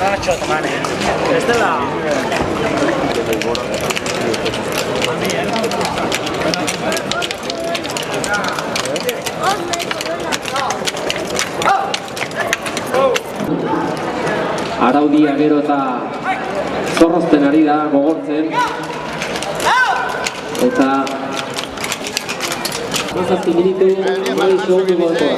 Arratxo toman, ez dela? Araudia gero eta zorrozten ari da, gogortzen. Eta mazazki minutu, bai segundu gogoa.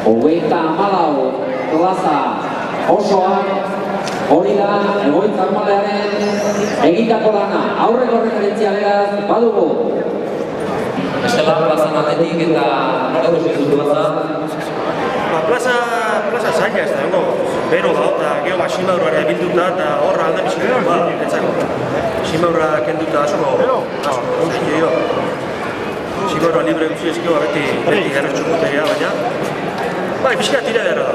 Hogeita hamalau plaza osoak hori da egoitza armalearen egitako lana. Aurreko referentzia beraz badugu. Estela plazan aldetik eta nore duzu plaza? Plaza zaila ez da, bero da, eta geho simaurra bilduta eta horra alda bizkatu ba, etzako. Simaurra kenduta asko euski jo. Simaurra libre gutxi ezkio beti garratxukutea, baina bai, bizka tira beharra da.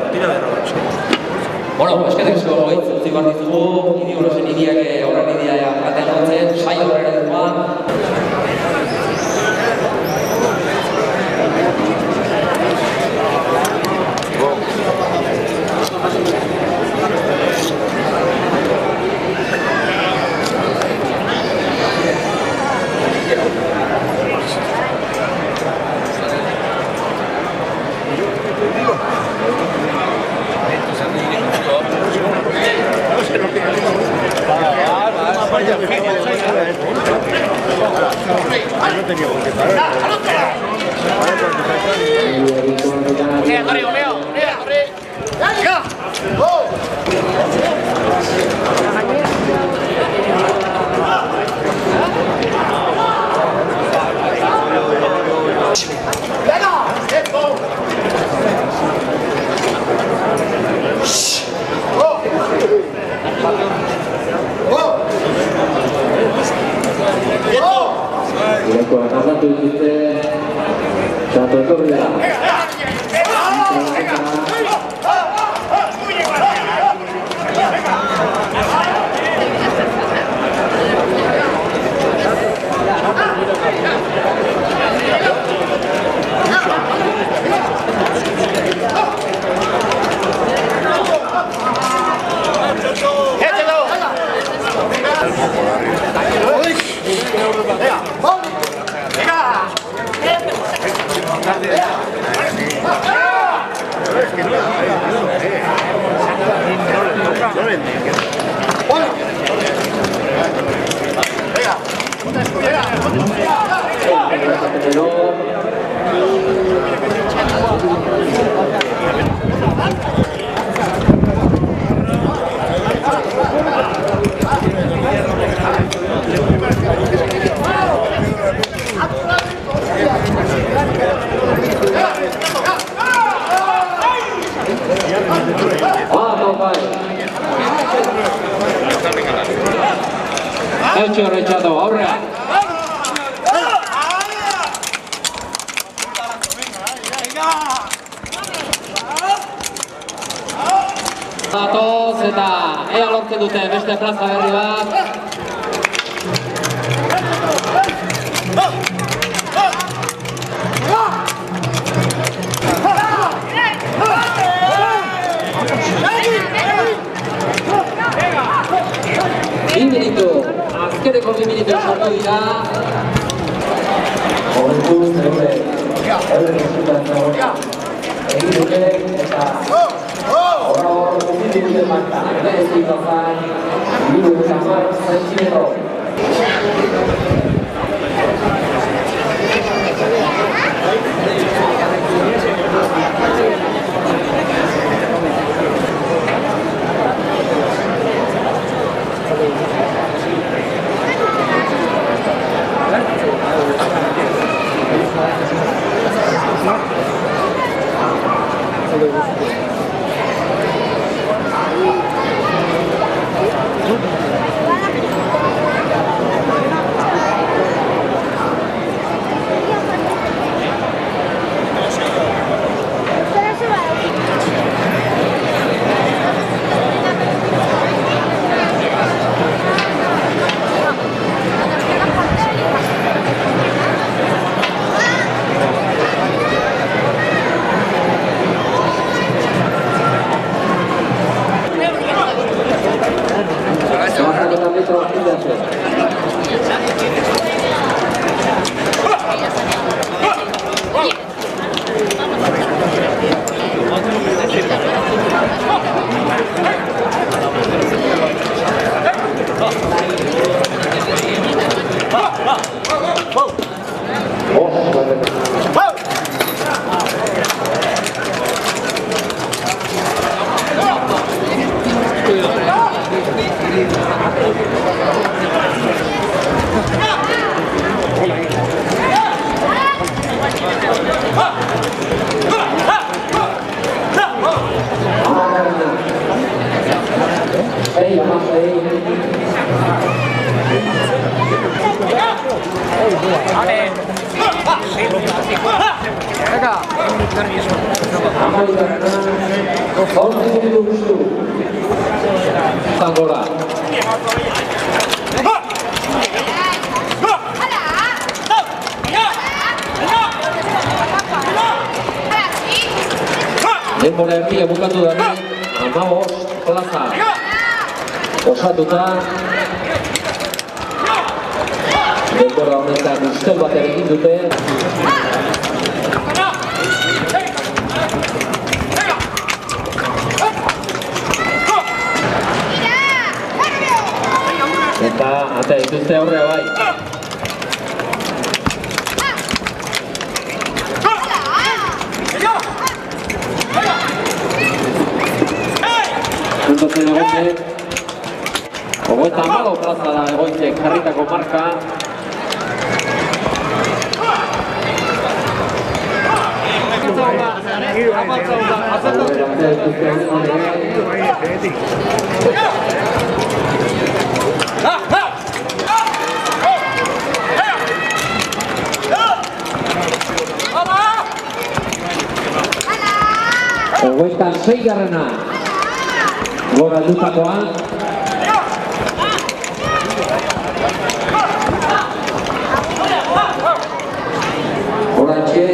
Bueno, esketek zego goitz, utzi behar ditugu, ideolosen idiak horren idea batean hotzen, sai horren edukoan. Hecho rechazado, ahora. Zatoz eta ea lortzen dute beste plaza berri bat. Minutu, azkeneko 2 minutu sartu dira. Horretu zeure, egin dute eta hor ezin dute marka, ez dituzan, minutu zamar zentzinero. No. Angora. Denbora erdia bukatu dara, 15 plaza osatuta. Denbora honetan ustel bat egin dute. Eta ate dituzte aurrea bai. Puntozen egoitzek, 34 plaza da egoitzek jarritako marka. Ogoitan 6garrena gogaldutakoa. Horantxe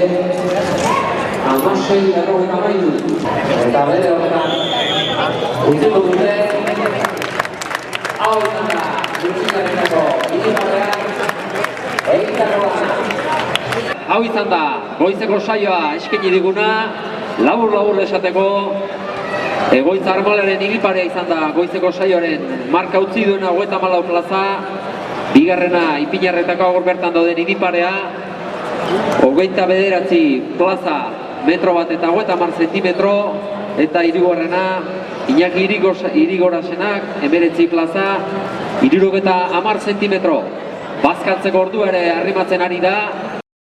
16:93 eta bere horretan utziko dute hau izan da gutxikarenako iribarrean egitako lana. Hau izan da goizeko saioa eskaini diguna, labur esateko Egoitza Armalaren iriparea izan da goizeko saioaren marka utzi duena 34 plaza, bigarrena Ipinarretako agor bertan dauden iriparea, 29 plaza metro bat eta 30 zentimetro, eta hirugarrena Iñaki Irigorasenak 19 plaza, 70 zentimetro. Bazkaltzeko ordu ere arrimatzen ari da.